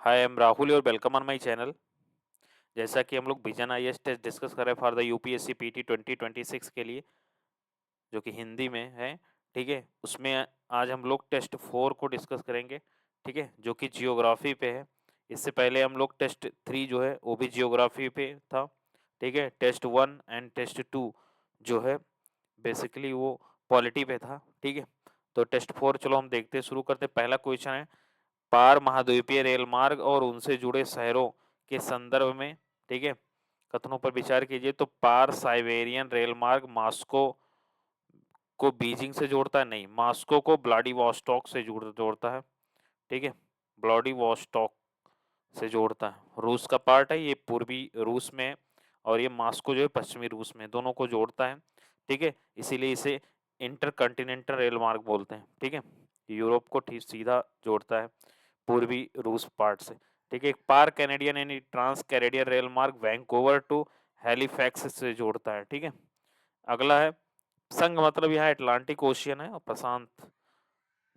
Hi, I am Rahul और welcome on my channel. जैसा कि हम लोग विजन आईएएस टेस्ट डिस्कस कर रहे हैं फॉर द यूपीएससी पीटी 2026 के लिए, जो कि हिंदी में है। ठीक है, उसमें आज हम लोग टेस्ट 4 को डिस्कस करेंगे। ठीक है, जो कि जियोग्राफी पे है। इससे पहले हम लोग टेस्ट 3 जो है वो भी जियोग्राफी पे था। ठीक है, टेस्ट 1 एंड टेस्ट 2 जो है बेसिकली वो पॉलिटी पे था। ठीक है, तो टेस्ट 4 चलो हम देखते हैं, शुरू करते हैं। पहला क्वेश्चन है, पार महाद्वीपीय रेल मार्ग और उनसे जुड़े शहरों के संदर्भ में, ठीक है, कथनों पर विचार कीजिए। तो पार साइबेरियन रेल मार्ग मॉस्को को बीजिंग से जोड़ता है, नहीं, मॉस्को को व्लादिवोस्टॉक से जोड़ता है। ठीक है, व्लादिवोस्टॉक से जोड़ता है। रूस का पार्ट है, ये पूर्वी रूस में है, और ये मॉस्को जो है पश्चिमी रूस में, दोनों को जोड़ता है। ठीक है, इसीलिए इसे इंटरकॉन्टिनेंटल रेल मार्ग बोलते हैं। ठीक है, यूरोप को ठीक सीधा जोड़ता है पूर्वी रूस पार्ट से। ठीक है, एक पार कैनेडियन यानी ट्रांस कैनेडियन रेल मार्ग वैंकूवर टू हैलिफैक्स से जोड़ता है। ठीक है, अगला है संघ, मतलब यहाँ अटलांटिक ओशियन है और प्रशांत,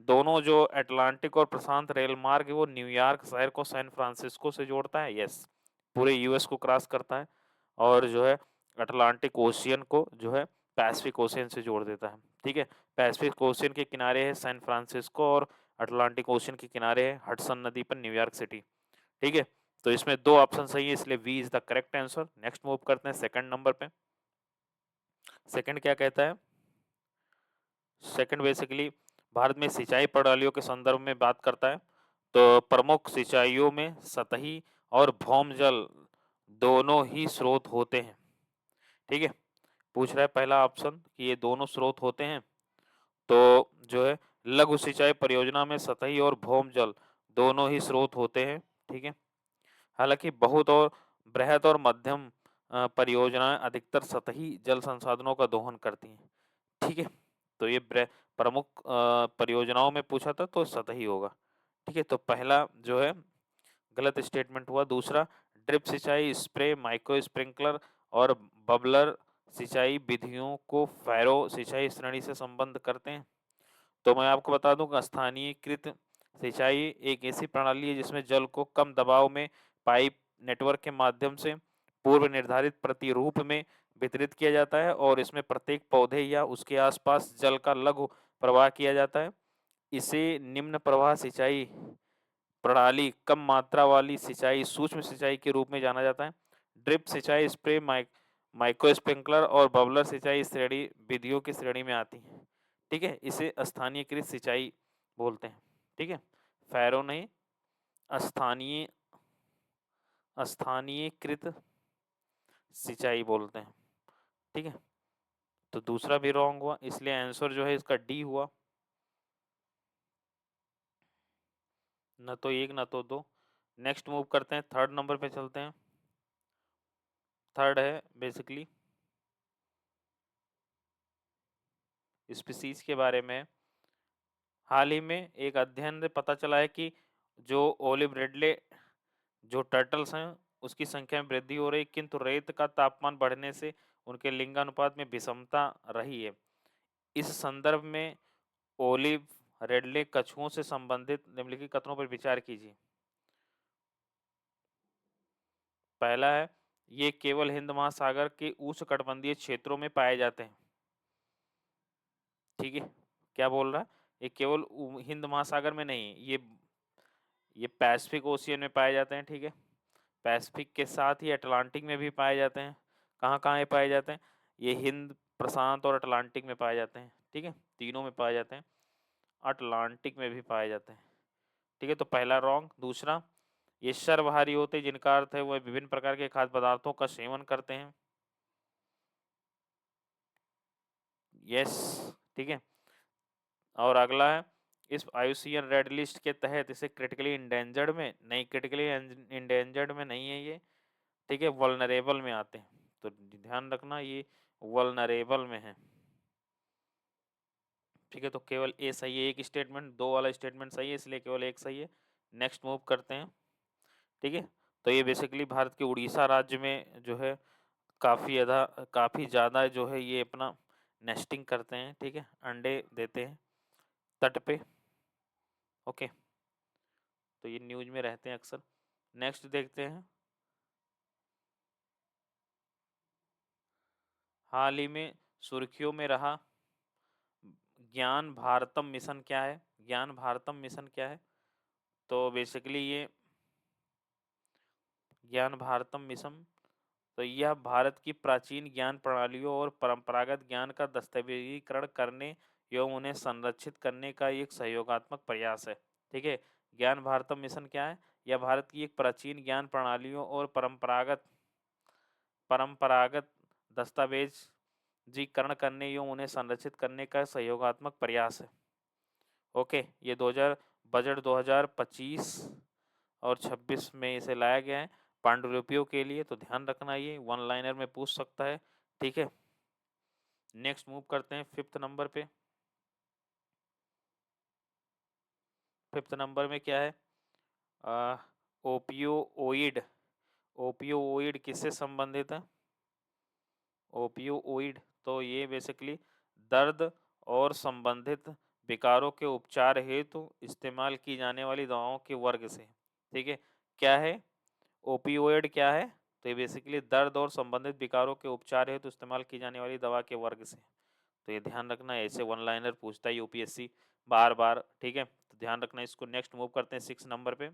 दोनों जो अटलांटिक और प्रशांत रेल मार्ग है वो न्यूयॉर्क शहर को सैन फ्रांसिस्को से जोड़ता है। यस, पूरे यूएस को क्रॉस करता है, और जो है अटलांटिक ओशियन को जो है पैसिफिक ओशियन से जोड़ देता है। ठीक है, पैसिफिक ओशियन के किनारे है सैन फ्रांसिस्को, और अटलांटिक ओशियन के किनारे है हडसन नदी पर न्यूयॉर्क सिटी। ठीक है, तो इसमें दो ऑप्शन सही है, इसलिए B is the correct answer. Next move करते हैं सेकंड नंबर पे। सेकंड क्या कहता है? सेकंड बेसिकली भारत में सिंचाई प्रणालियों के संदर्भ में बात करता है। तो प्रमुख सिंचाइयों में सतही और भौम जल दोनों ही स्रोत होते हैं। ठीक है, पूछ रहा है पहला ऑप्शन कि ये दोनों स्रोत होते हैं। तो जो है लघु सिंचाई परियोजना में सतही और भौम जल दोनों ही स्रोत होते हैं। ठीक है, हालांकि बहुत और बृहद और मध्यम परियोजनाएं अधिकतर सतही जल संसाधनों का दोहन करती हैं। ठीक है, तो ये प्रमुख परियोजनाओं में पूछा था तो सतही होगा। ठीक है, तो पहला जो है गलत स्टेटमेंट हुआ। दूसरा, ड्रिप सिंचाई, स्प्रे, माइक्रो स्प्रिंकलर और बबलर सिंचाई विधियों को फैरो सिंचाई श्रेणी से संबद्ध करते हैं। तो मैं आपको बता दूं कि स्थानीयकृत सिंचाई एक ऐसी प्रणाली है जिसमें जल को कम दबाव में पाइप नेटवर्क के माध्यम से पूर्व निर्धारित प्रतिरूप में वितरित किया जाता है, और इसमें प्रत्येक पौधे या उसके आसपास जल का लघु प्रवाह किया जाता है। इसे निम्न प्रवाह सिंचाई प्रणाली, कम मात्रा वाली सिंचाई, सूक्ष्म सिंचाई के रूप में जाना जाता है। ड्रिप सिंचाई, स्प्रे, माइक्रो स्प्रिंकलर और बबलर सिंचाई श्रेणी विधियों की श्रेणी में आती है। ठीक है, इसे स्थानीयकृत सिंचाई बोलते हैं। ठीक है, फैरो नहीं, स्थानीय स्थानीयकृत सिंचाई बोलते हैं। ठीक है, तो दूसरा भी रॉन्ग हुआ, इसलिए आंसर जो है इसका डी हुआ, न तो एक न तो दो। नेक्स्ट मूव करते हैं, थर्ड नंबर पे चलते हैं। थर्ड है बेसिकली स्पीसीज के बारे में। हाल ही में एक अध्ययन से पता चला है कि जो ओलिव रिडले जो टर्टल्स हैं उसकी संख्या में वृद्धि हो रही, किंतु रेत का तापमान बढ़ने से उनके लिंगानुपात में विषमता रही है। इस संदर्भ में ओलिव रेडले कछुओं से संबंधित निम्नलिखित कथनों पर विचार कीजिए। पहला है, ये केवल हिंद महासागर के उष्णकटिबंधीय क्षेत्रों में पाए जाते हैं। ठीक है, क्या बोल रहा है? ये केवल हिंद महासागर में नहीं, ये पैसिफिक ओशियन में पाए जाते हैं। ठीक है, पैसिफिक के साथ ही अटलांटिक में भी पाए जाते हैं। कहाँ कहाँ ये पाए जाते हैं? ये हिंद, प्रशांत और अटलांटिक में पाए जाते हैं। ठीक है, तीनों में पाए जाते हैं, अटलांटिक में भी पाए जाते हैं। ठीक है, तो पहला रॉन्ग। दूसरा, ये सर्वहारी होते हैं, जिनका अर्थ है वह विभिन्न प्रकार के खाद्य पदार्थों का सेवन करते हैं। यस, ठीक है, और अगला है, इस आईयूसीएन रेड लिस्ट के तहत इसे क्रिटिकली इंडेंजर्ड में नहीं, क्रिटिकली इंडेंजर्ड में नहीं है ये। ठीक है, वल्नरेबल में आते हैं, तो ध्यान रखना ये वल्नरेबल में है। ठीक है, तो केवल ए सही है, एक स्टेटमेंट, दो वाला स्टेटमेंट सही है, इसलिए केवल एक सही है। नेक्स्ट मूव करते हैं। ठीक है, तो ये बेसिकली भारत के उड़ीसा राज्य में जो है काफ़ी ज़्यादा जो है ये अपना नेस्टिंग करते हैं। ठीक है, अंडे देते हैं तट पे। ओके, तो ये न्यूज में रहते हैं अक्सर। नेक्स्ट देखते हैं, हाल ही में सुर्खियों में रहा ज्ञान भारतम मिशन क्या है? ज्ञान भारतम मिशन क्या है? तो बेसिकली ये ज्ञान भारतम मिशन, तो यह भारत की प्राचीन ज्ञान प्रणालियों और परंपरागत ज्ञान का दस्तावेजीकरण करने एवं उन्हें संरक्षित करने का एक सहयोगात्मक प्रयास है। ठीक है, ज्ञान भारतम मिशन क्या है? यह भारत की एक प्राचीन ज्ञान प्रणालियों और परंपरागत परंपरागत दस्तावेजीकरण करने एवं उन्हें संरक्षित करने का सहयोगात्मक प्रयास है। ओके, ये 2000 बजट 2025 और 26 में इसे लाया गया है पांडुलिपियों के लिए, तो ध्यान रखना, ये वन लाइनर में पूछ सकता है। ठीक है, नेक्स्ट मूव करते हैं फिफ्थ नंबर पे। फिफ्थ नंबर में क्या है? ओपियोइड। ओपियोइड किससे संबंधित है? ओपियोइड, तो ये बेसिकली दर्द और संबंधित विकारों के उपचार हेतु इस्तेमाल की जाने वाली दवाओं के वर्ग से। ठीक है, क्या है ओपियोइड? क्या है? तो ये बेसिकली दर्द और संबंधित विकारों के उपचार हेतु इस्तेमाल की जाने वाली दवा के वर्ग से। तो ये ध्यान रखना, ऐसे वन लाइनर पूछता है यूपीएससी बार बार। ठीक है, तो ध्यान रखना इसको। नेक्स्ट मूव करते हैं 6 नंबर पे।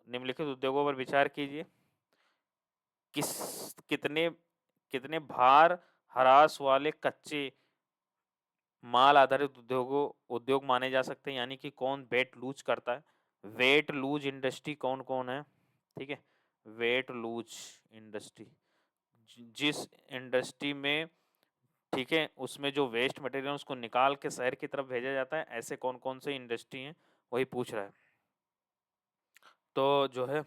निम्नलिखित उद्योगों पर विचार कीजिए। किस कितने कितने भार ह्रास वाले कच्चे माल आधारित उद्योग माने जा सकते हैं, यानी कि कौन वेट लूज करता है? वेट लूज इंडस्ट्री कौन कौन है? ठीक है, वेट लूज इंडस्ट्री, जिस इंडस्ट्री में, ठीक है, उसमें जो वेस्ट मटेरियल उसको निकाल के शहर की तरफ भेजा जाता है, ऐसे कौन कौन से इंडस्ट्री हैं वही पूछ रहा है। तो जो है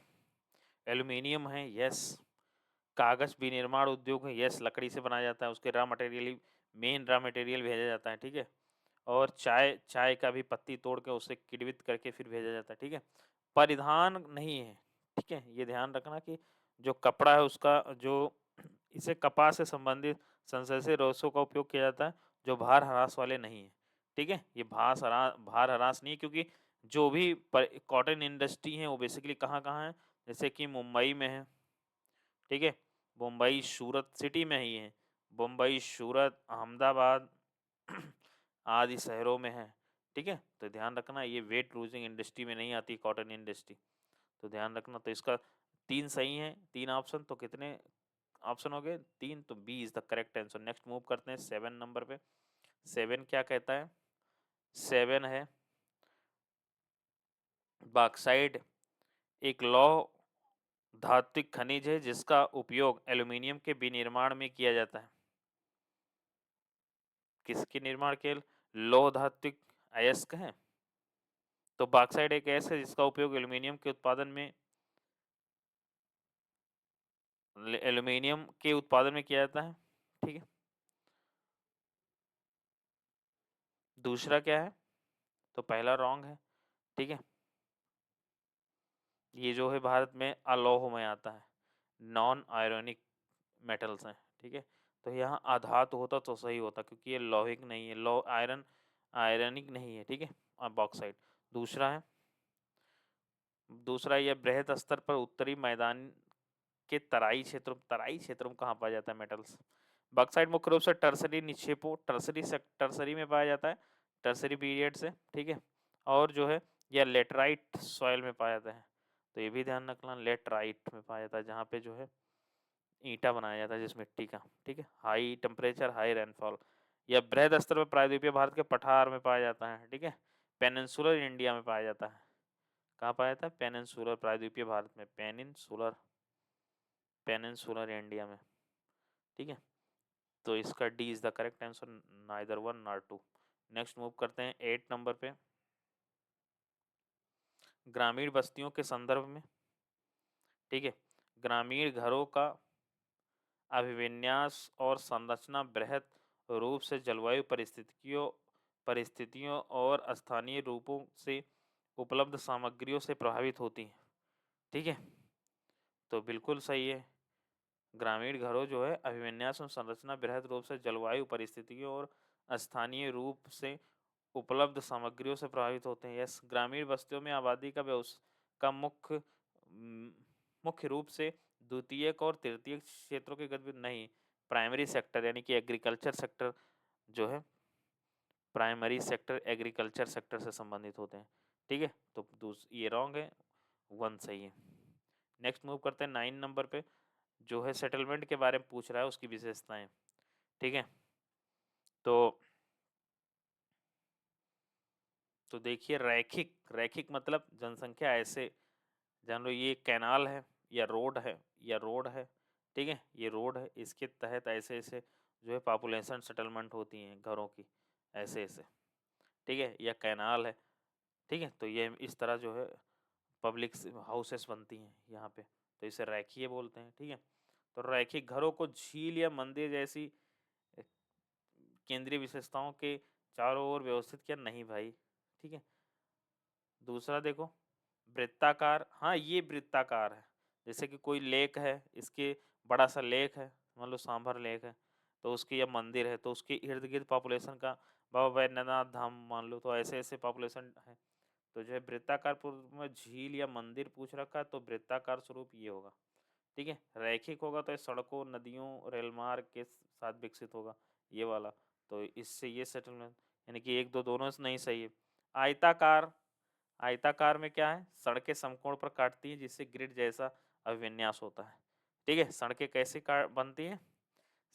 एल्यूमिनियम है, यस। कागज विनिर्माण उद्योग है, यस, लकड़ी से बनाया जाता है, उसके रॉ मटेरियल ही मेन रॉ मटेरियल भेजा जाता है। ठीक है, और चाय चाय का भी पत्ती तोड़ के उसे किण्वित करके फिर भेजा जाता है। ठीक है, परिधान नहीं है। ठीक है, ये ध्यान रखना कि जो कपड़ा है उसका जो इसे कपास से संबंधित संश्लेषित रेशों का उपयोग किया जाता है, जो भार ह्रास वाले नहीं है। ठीक है, ये भार ह्रास नहीं है, क्योंकि जो भी कॉटन इंडस्ट्री है वो बेसिकली कहाँ कहाँ है, जैसे कि मुंबई में है। ठीक है, मुंबई सूरत सिटी में ही है, मुंबई सूरत अहमदाबाद आदि शहरों में है। ठीक है, तो ध्यान रखना ये वेट लूजिंग इंडस्ट्री में नहीं आती कॉटन इंडस्ट्री, तो ध्यान रखना। तो इसका 3 सही है, 3 ऑप्शन, तो कितने ऑप्शन हो गए? 3, तो B is the correct answer. Next move करते हैं 7 नंबर पे। 7 क्या कहता है? 7 है बॉक्साइट, एक लौह धात्विक खनिज है जिसका उपयोग एल्यूमिनियम के विनिर्माण में किया जाता है। किसके निर्माण के? लौह धात्विक अयस्क है। तो बॉक्साइट एक अयस्क है जिसका उपयोग एल्यूमिनियम के उत्पादन में किया जाता है। ठीक है, दूसरा क्या है? तो पहला रॉन्ग है। ठीक है, ये जो है भारत में अलोह में आता है, नॉन आयरनिक मेटल्स हैं। ठीक है, तो यहाँ अधातु होता तो सही होता, क्योंकि ये लौहिक नहीं है, लौ आयरन आयरनिक नहीं है। ठीक है, और बॉक्साइट दूसरा है। दूसरा, यह बृहद स्तर पर उत्तरी मैदान के तराई क्षेत्रों में कहाँ पाया जाता है मेटल्स? बॉक्साइट मुख्य रूप से टर्सरी निक्षेपों टर्सरी में पाया जाता है, टर्सरी पीरियड से। ठीक है, और जो है यह लेटराइट सॉइल में पाया जाता है, तो ये भी ध्यान रखना, लेटराइट में पाया जाता है, जहाँ पे जो है ईंटा बनाया जाता है जिस मिट्टी का। ठीक है, हाई टेम्परेचर हाई रेनफॉल। यह बृहद स्तर पर प्रायद्वीपीय भारत के पठार में पाया जाता है। ठीक है, पेनिनसुलर इंडिया में पाया जाता है। कहाँ पाया जाता है? पेनिनसुलर प्रायद्वीपीय भारत में, पेनिनसुलर इंडिया में। ठीक है, तो इसका D is the correct answer, neither 1 nor 2। Next move करते हैं 8 नंबर पे। ग्रामीण बस्तियों के संदर्भ में, ठीक है, ग्रामीण घरों का अभिविन्यास और संरचना बृहद रूप से जलवायु परिस्थितियों और स्थानीय रूपों से उपलब्ध सामग्रियों से प्रभावित होती हैं। ठीक है, तो बिल्कुल सही है। ग्रामीण घरों जो है अभिविन्यास और संरचना बृहद रूप से जलवायु परिस्थितियों और स्थानीय रूप से उपलब्ध सामग्रियों से प्रभावित होते हैं। यस, ग्रामीण बस्तियों में आबादी का मुख्य रूप से द्वितीयक और तृतीयक क्षेत्रों के गतिविधि नहीं, प्राइमरी सेक्टर यानी कि एग्रीकल्चर सेक्टर जो है, प्राइमरी सेक्टर एग्रीकल्चर सेक्टर से संबंधित होते हैं। ठीक है, तो ये रॉन्ग है, 1 सही है। नेक्स्ट मूव करते हैं 9 नंबर पे, जो है सेटलमेंट के बारे में पूछ रहा है, उसकी विशेषताएं। ठीक है, तो देखिए, रैखिक रैखिक मतलब जनसंख्या ऐसे जान लो, ये कैनाल है या रोड है, ठीक है, ये रोड है, इसके तहत ऐसे ऐसे जो है पॉपुलेशन सेटलमेंट होती हैं घरों की, ऐसे ऐसे, ठीक है, या कैनाल है, ठीक है, तो ये इस तरह जो है पब्लिक हाउसेस बनती हैं यहाँ पे, तो इसे रैखीय बोलते हैं। ठीक है, तो रैखिक घरों को झील या मंदिर जैसी केंद्रीय विशेषताओं के चारों ओर व्यवस्थित किया नहीं भाई। ठीक है, दूसरा देखो, वृत्ताकार, हाँ ये वृत्ताकार है, जैसे कि कोई लेक है, इसके बड़ा सा लेक है, मान लो सांभर लेक है, तो उसकी या मंदिर है, तो उसके इर्द गिर्द पॉपुलेशन का, बाबा बैद्यनाथ धाम मान लो, तो ऐसे ऐसे पॉपुलेशन है, तो जो है वृत्ताकार पूर्व में झील या मंदिर पूछ रखा है, तो वृत्ताकार स्वरूप ये होगा। ठीक है, रैखिक होगा तो ये सड़कों, नदियों, रेल मार्ग के साथ विकसित होगा, ये वाला, तो इससे ये सेटलमेंट, यानी कि 1 2 दोनों से नहीं सही है। आयताकार, आयताकार में क्या है, सड़कें समकोण पर काटती हैं जिससे ग्रिड जैसा अभिविन्यास होता है। ठीक है, सड़कें कैसे बनती हैं,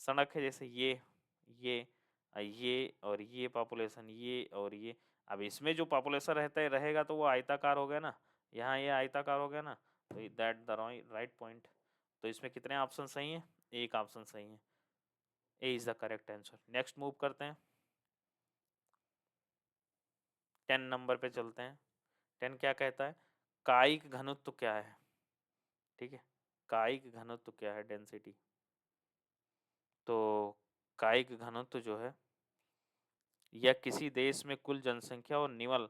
सड़क है जैसे ये ये और ये पॉपुलेशन, ये और ये, अब इसमें जो पॉपुलेशन रहता है रहेगा तो वो आयताकार हो गया ना, यहाँ ये आयताकार हो गया ना, तो दैट द राइट पॉइंट। तो इसमें कितने ऑप्शन सही हैं, एक ऑप्शन सही है, A is the correct answer. Next move करते हैं, 10 नंबर पे चलते हैं। 10 क्या कहता है, कायिक घनत्व क्या है। ठीक है, कायिक घनत्व क्या है, डेंसिटी, तो कायिक घनत्व जो है यह किसी देश में कुल जनसंख्या और निवल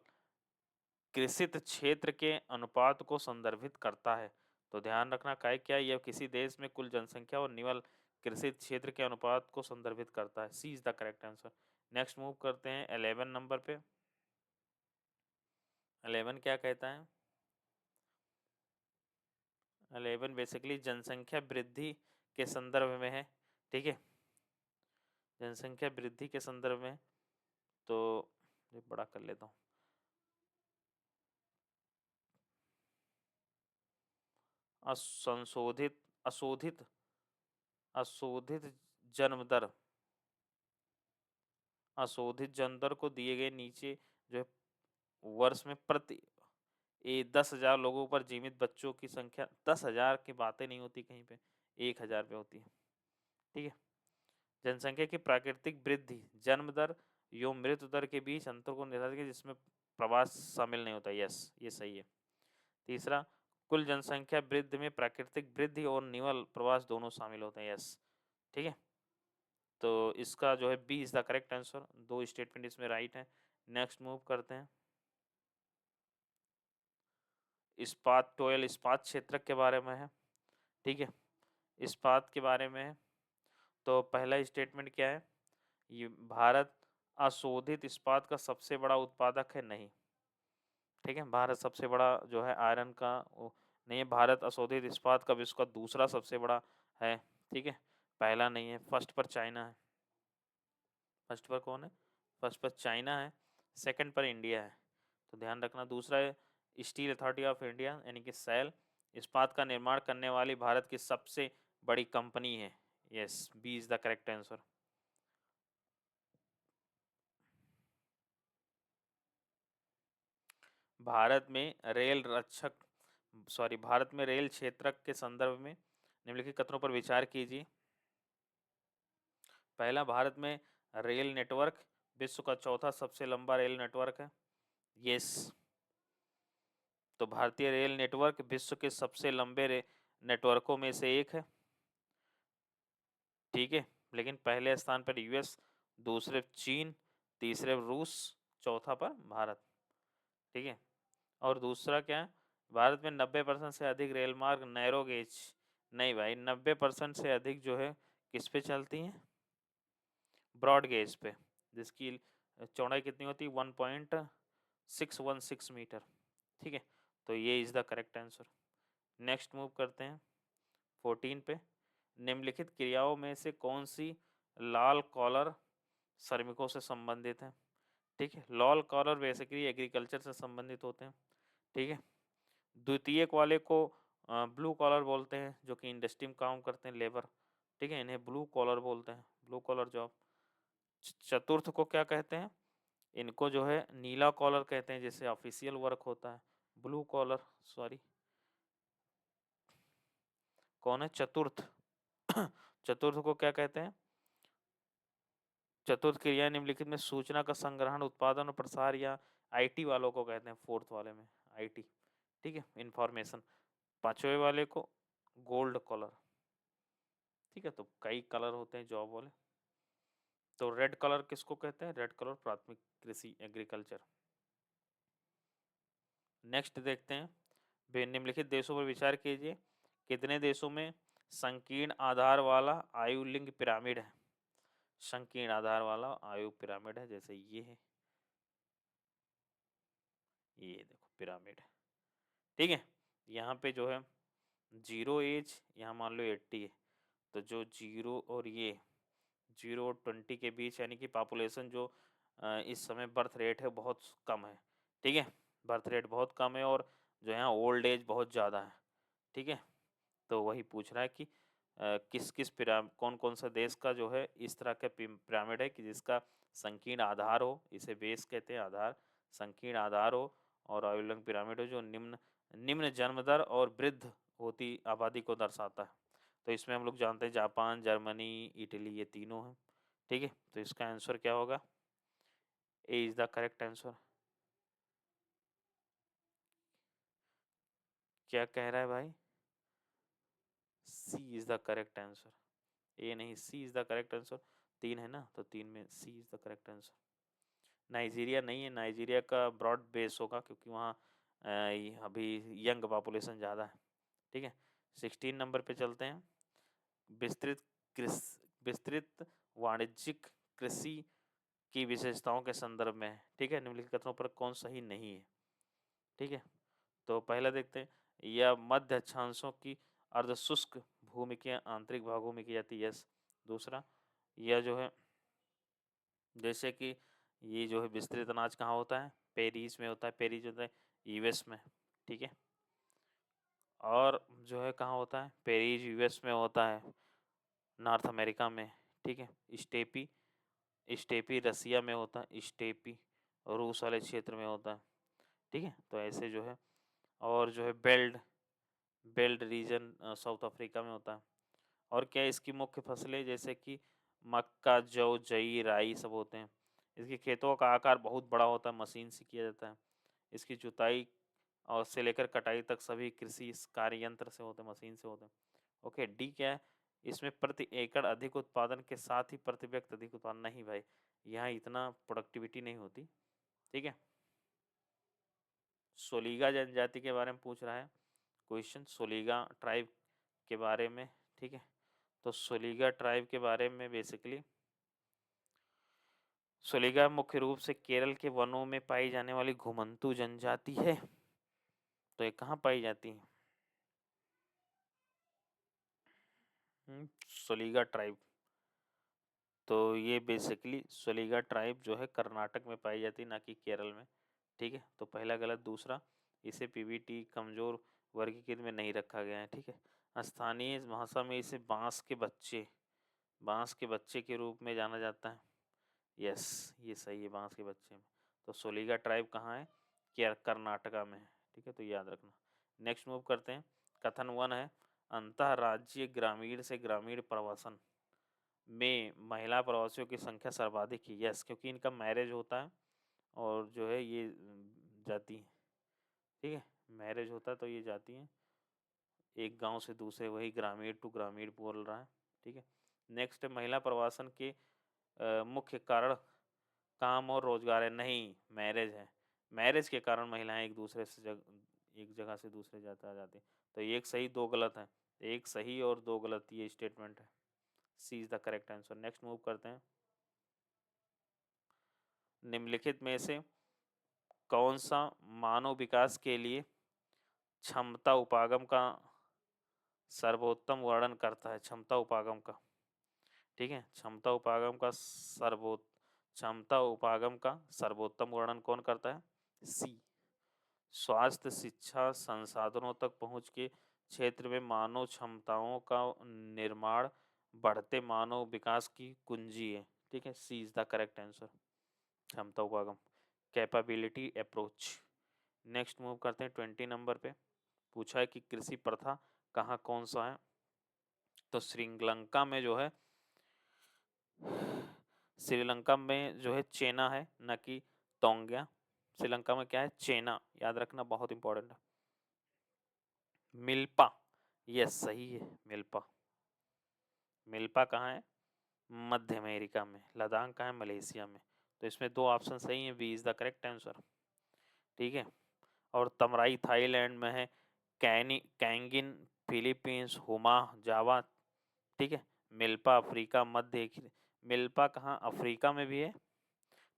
कृषित क्षेत्र के अनुपात को संदर्भित करता है। तो ध्यान रखना, कायिक क्या है, यह किसी देश में कुल जनसंख्या और निवल कृषित क्षेत्र के अनुपात को संदर्भित करता है, C is the correct answer. Next move करते हैं 11 नंबर पे। 11 क्या कहता है, 11 बेसिकली जनसंख्या वृद्धि के संदर्भ में है। ठीक है, जनसंख्या वृद्धि के संदर्भ में, तो ये बड़ा कर लेता हूँ, असंशोधित अशोधित अशोधित जन्म दर, अशोधित जन्म दर को दिए गए नीचे जो है वर्ष में प्रति 10,000 लोगों पर जीवित बच्चों की संख्या, 10,000 की बातें नहीं होती कहीं पे, 1,000 पे होती है। ठीक है, जनसंख्या की प्राकृतिक वृद्धि जन्म दर एवं मृत्यु दर के बीच अंतर को निर्धारित किया जिसमें प्रवास शामिल नहीं होता, यस ये सही है। तीसरा, कुल जनसंख्या वृद्धि में प्राकृतिक वृद्धि और निवल प्रवास दोनों शामिल होते हैं, यस। ठीक है, तो इसका जो है B is the correct answer, 2 statement इसमें राइट है। नेक्स्ट मूव करते हैं, इस्पात टोयल इस्पात क्षेत्र के बारे में है। ठीक है, इस्पात के बारे में है, तो पहला स्टेटमेंट क्या है, ये भारत अशोधित इस्पात का सबसे बड़ा उत्पादक है, नहीं। ठीक है, भारत सबसे बड़ा जो है आयरन का नहीं है, भारत अशोधित इस्पात का विश्व का दूसरा सबसे बड़ा है। ठीक है, पहला नहीं है, फर्स्ट पर चाइना है। फर्स्ट पर कौन है, फर्स्ट पर चाइना है, सेकंड पर इंडिया है। तो ध्यान रखना, दूसरा है स्टील अथॉरिटी ऑफ इंडिया यानी कि सेल, इस्पात का निर्माण करने वाली भारत की सबसे बड़ी कंपनी है, yes B is the correct answer. Bharat में भारत में रेल क्षेत्र के संदर्भ में निम्नलिखित कथनों पर विचार कीजिए। पहला, भारत में रेल नेटवर्क विश्व का चौथा सबसे लंबा रेल नेटवर्क है, यस। तो भारतीय रेल नेटवर्क विश्व के सबसे लंबे नेटवर्कों में से एक है। ठीक है, लेकिन पहले स्थान पर यूएस, दूसरे चीन, तीसरे रूस, चौथा पर भारत। ठीक है, और दूसरा क्या है, भारत में 90% से अधिक रेल मार्ग नैरो गेज, नहीं भाई 90% से अधिक जो है किस पे चलती हैं, ब्रॉड गेज पे, जिसकी चौड़ाई कितनी होती है? 1.616 मीटर। ठीक है, तो ये is the correct answer. Next move करते हैं 14 पे। निम्नलिखित क्रियाओं में से कौन सी लाल कॉलर श्रमिकों से संबंधित है? ठीक है, लाल कॉलर बेसिकली एग्रीकल्चर से संबंधित होते हैं। ठीक है, द्वितीयक वाले को ब्लू कॉलर बोलते हैं, जो कि इंडस्ट्री में काम करते हैं, लेबर। ठीक है, इन्हें ब्लू कॉलर बोलते हैं, ब्लू कॉलर जॉब। चतुर्थ को क्या कहते हैं? इनको जो है नीला कॉलर कहते हैं, जैसे ऑफिशियल वर्क होता है। ब्लू कॉलर, सॉरी, कौन है चतुर्थ? चतुर्थ को क्या कहते हैं? चतुर्थ क्रिया निम्नलिखित में सूचना का संग्रहण, उत्पादन और प्रसार, या आईटी वालों को कहते हैं, फोर्थ वाले में आईटी। ठीक है, इंफॉर्मेशन। पांचवें वाले को गोल्ड कॉलर। ठीक है, तो कई कलर होते हैं जॉब वाले। तो रेड कलर किसको कहते हैं? रेड कलर प्राथमिक कृषि, एग्रीकल्चर। नेक्स्ट देखते हैं, निम्नलिखित देशों पर विचार कीजिए। कितने देशों में संकीर्ण आधार वाला आयु लिंग पिरामिड है? संकीर्ण आधार वाला आयु पिरामिड है, जैसे ये है, ये देखो पिरामिड। ठीक है, यहाँ पे जो है 0 एज, यहाँ मान लो 80 है, तो जो 0 और ये 0 और 20 के बीच, यानी कि पॉपुलेशन जो इस समय बर्थ रेट है बहुत कम है। ठीक है, बर्थ रेट बहुत कम है, और जो है ओल्ड एज बहुत ज़्यादा है। ठीक है, तो वही पूछ रहा है कि किस किस कौन कौन सा देश का जो है इस तरह का पिरामिड है कि जिसका संकीर्ण आधार हो, इसे बेस कहते हैं, आधार, संकीर्ण आधार हो, और आयुलिंग पिरामिड हो जो निम्न निम्न जन्म दर और वृद्ध होती आबादी को दर्शाता है। तो इसमें हम लोग जानते हैं जापान, जर्मनी, इटली, ये तीनों हैं। ठीक है, तो इसका आंसर क्या होगा? A is the correct answer. क्या कह रहा है भाई? C is the correct answer. A नहीं, C is the correct answer. तीन है ना, तो तीन में C is the correct answer. Nigeria नहीं है, नाइजीरिया का ब्रॉड बेस होगा, क्योंकि वहाँ अभी यंग पॉपुलेशन ज़्यादा है। ठीक है, 16 नंबर पे चलते हैं। विस्तृत विस्तृत वाणिज्यिक कृषि की विशेषताओं के संदर्भ में। ठीक है, निम्नलिखित कथनों पर कौन सही नहीं है? ठीक है, तो पहला देखते हैं, यह मध्य अक्षांशों की अर्धशुष्क भूमि के आंतरिक भागों में की जाती है, यस। दूसरा, यह जो है जैसे कि ये जो है विस्तृत अनाज कहाँ होता है? पेरिस में होता है, पेरिस होता है यूएस में। ठीक है, और जो है कहाँ होता है? पेरिस यूएस में होता है, नॉर्थ अमेरिका में। ठीक है, स्टेपी स्टेपी रसिया में होता है, स्टेपी रूस वाले क्षेत्र में होता है। ठीक है, तो ऐसे जो है, और जो है belt belt region South Africa में होता है। और क्या इसकी मुख्य फसलें जैसे कि मक्का, जौ, जई, राई सब होते हैं। इसके खेतों का आकार बहुत बड़ा होता है, मशीन से किया जाता है। इसकी जुताई और से लेकर कटाई तक सभी कृषि कार्य यंत्र से होते हैं, मशीन से होते हैं। ओके, डी क्या है? इसमें प्रति एकड़ अधिक उत्पादन के साथ ही प्रति व्यक्ति अधिक उत्पादन नहीं भाई, यहाँ इतना प्रोडक्टिविटी नहीं होती। ठीक है, सोलीगा जनजाति के बारे में पूछ रहा है क्वेश्चन, सोलीगा ट्राइब के बारे में। ठीक है, तो सोलीगा ट्राइब के बारे में बेसिकली, सोलीगा मुख्य रूप से केरल के वनों में पाई जाने वाली घुमंतू जनजाति है। तो ये कहाँ पाई जाती है? सोलीगा ट्राइब, तो ये बेसिकली सोलीगा ट्राइब जो है कर्नाटक में पाई जाती है, ना कि केरल में। ठीक है, तो पहला गलत। दूसरा, इसे पीवीटी कमजोर वर्गीकृत में नहीं रखा गया है। ठीक है, स्थानीय भाषा में इसे बांस के बच्चे के रूप में जाना जाता है। यस, ये सही है, बांस के बच्चे में। तो सोलीगा ट्राइब कहाँ है? कर्नाटका में है। ठीक है, तो याद रखना। नेक्स्ट मूव करते हैं। कथन 1 है, अंतर्राज्यीय ग्रामीण से ग्रामीण प्रवासन में महिला प्रवासियों की संख्या सर्वाधिक है। यस, क्योंकि इनका मैरिज होता है, और जो है ये जाती है। ठीक है, मैरिज होता है तो ये जाती हैं एक गांव से दूसरे, वही ग्रामीण टू ग्रामीण बोल रहा है। ठीक है, नेक्स्ट, महिला प्रवासन के मुख्य कारण काम और रोजगार है। नहीं, मैरिज है। मैरिज के कारण महिलाएं एक जगह से दूसरे जाता जाती हैं। तो एक सही दो गलत है, एक सही और दो गलत, ये स्टेटमेंट है। C is the correct answer. Next move करते हैं। निम्नलिखित में से कौन सा मानव विकास के लिए क्षमता उपागम का सर्वोत्तम वर्णन करता है? क्षमता उपागम का, ठीक है, क्षमता उपागम का सर्वोत्तम वर्णन कौन करता है? सी। स्वास्थ्य, शिक्षा, संसाधनों तक पहुंच के क्षेत्र में मानव क्षमताओं का निर्माण बढ़ते मानव विकास की कुंजी है, ठीक है, C is the correct answer, क्षमता उपागम, कैपेबिलिटी अप्रोच। नेक्स्ट मूव करते हैं 20 नंबर पे। पूछा है कि कृषि प्रथा कहाँ कौन सा है? तो श्रीलंका में जो है, श्रीलंका में जो है चेना है, न कि तोंग्या। श्रीलंका में क्या है? चेना, याद रखना, बहुत इंपॉर्टेंट है। मिल्पा, यस सही है, मिल्पा। मिल्पा कहाँ है? मध्य अमेरिका में। लद्दाख कहाँ है? मलेशिया में। तो इसमें दो ऑप्शन सही है, B is the correct answer, ठीक है। और तमराई थाईलैंड में है, कैंगिन फिलीपींस, हुमा जावा, ठीक है। मिल्पा अफ्रीका मध्य, मिल्पा कहाँ? अफ्रीका में भी है,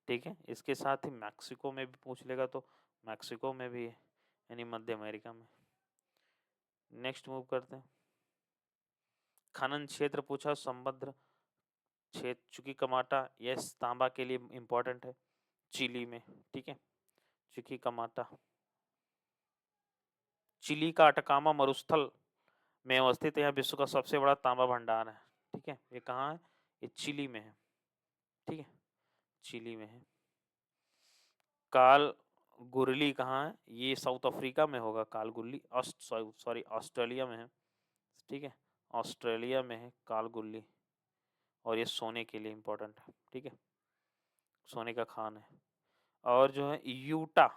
ठीक है। इसके साथ ही मैक्सिको में भी पूछ लेगा तो मैक्सिको में भी है, यानी मध्य अमेरिका में। नेक्स्ट मूव करते हैं। खनन क्षेत्र पूछा, संबद्ध क्षेत्र, चुकी कमाटा, यस तांबा के लिए इंपॉर्टेंट है, चिली में, ठीक है। चुकी कमाटा चिली का अटकामा मरुस्थल में अवस्थित है, विश्व का सबसे बड़ा तांबा भंडार है, ठीक है। ये कहाँ है? ये चिली में है, ठीक है, चिली में है। काल गुरली कहाँ है? ये साउथ अफ्रीका में होगा काल गुरली, सॉरी ऑस्ट्रेलिया में है, ठीक है, ऑस्ट्रेलिया में है काल गुरली। और ये सोने के लिए इम्पोर्टेंट है, ठीक है, सोने का खान है। और जो है यूटा,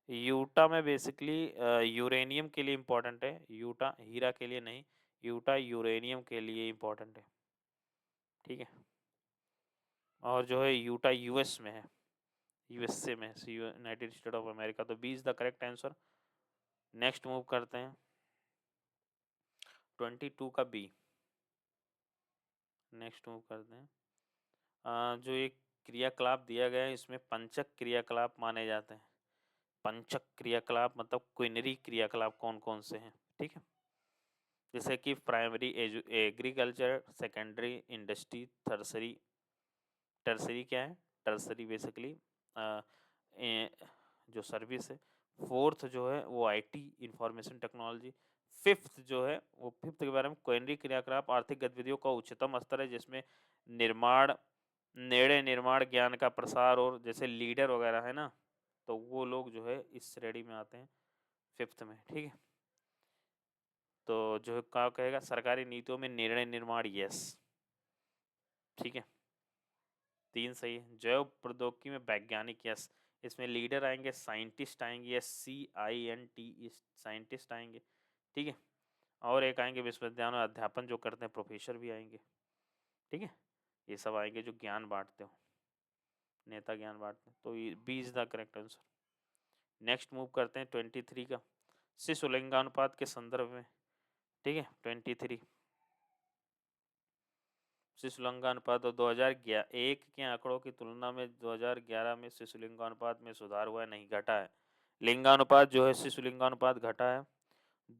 यूटा में बेसिकली यूरेनियम के लिए इम्पोर्टेंट है, यूटा हीरा के लिए नहीं, यूटा यूरेनियम के लिए इम्पोर्टेंट है, ठीक है। और जो है यूटा यूएस में है, यूएसए में, यूनाइटेड स्टेट ऑफ अमेरिका। तो B is the correct answer. Next move करते हैं 22 का बी। नेक्स्ट मूव करते हैं, जो एक क्रियाकलाप दिया गया है, इसमें पंचक क्रियाकलाप माने जाते हैं। पंचक क्रियाकलाप मतलब क्विनरी क्रियाकलाप कौन कौन से हैं, ठीक है। जैसे कि primary agriculture, secondary industry, tertiary, tertiary क्या है? टर्सरी बेसिकली जो सर्विस है। फोर्थ जो है वो आईटी, इंफॉर्मेशन टेक्नोलॉजी। फिफ्थ जो है वो, फिफ्थ के बारे में, क्वेनरी क्रियाकलाप आर्थिक गतिविधियों का उच्चतम स्तर है, जिसमें निर्माण, नेड़े निर्माण, ज्ञान का प्रसार, और जैसे लीडर वगैरह है ना, तो वो लोग जो है इस श्रेणी में आते हैं, फिफ्थ में, ठीक है। तो जो है क्या कहेगा? सरकारी नीतियों में निर्णय निर्माण, यस, ठीक है, 3 सही है। जैव प्रौद्योगिकी में वैज्ञानिक, यस, इसमें लीडर आएंगे, साइंटिस्ट आएंगे, यस, CINT साइंटिस्ट आएंगे, ठीक है। और एक आएंगे विश्वविद्यालय में अध्यापन जो करते हैं, प्रोफेसर भी आएंगे, ठीक है। ये सब आएंगे जो ज्ञान बांटते हो, नेता ज्ञान बांटते हैं। तो ये B is the correct answer. Next move करते हैं 23 का, शिशु लिंगानुपात के संदर्भ में, ठीक है। 23 शिशु लिंगानुपात, तो 2001 के आंकड़ों की तुलना में 2011 में शिशु लिंगानुपात में सुधार हुआ है, नहीं घटा है। लिंगानुपात जो है, शिशु लिंगानुपात घटा है।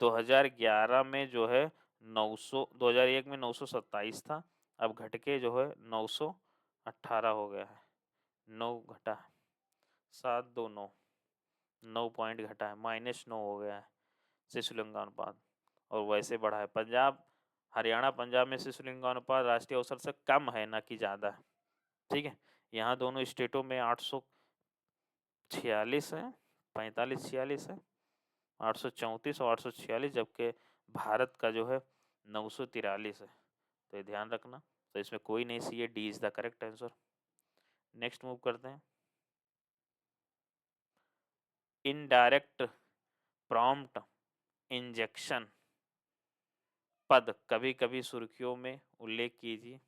2011 में जो है 900, 2001 में 927 था, अब घट के जो है 918 हो गया है, 9 घटा है, 729, 9 पॉइंट घटा है, -9 हो गया है शिशु लिंगानुपात। और वैसे बढ़ा है पंजाब, हरियाणा पंजाब में शिशु लिंगानुपात राष्ट्रीय औसत से कम है, ना कि ज़्यादा है, ठीक है। यहाँ दोनों स्टेटों में 846 है, 45-46 है, 834 और 846, जबकि भारत का जो है 943 है। तो ये ध्यान रखना। तो इसमें कोई नहीं सी है, D is the correct answer. Next move करते हैं, इनडायरेक्ट प्रॉम्प्ट इंजेक्शन पद कभी कभी सुर्खियों में उल्लेख कीजिए,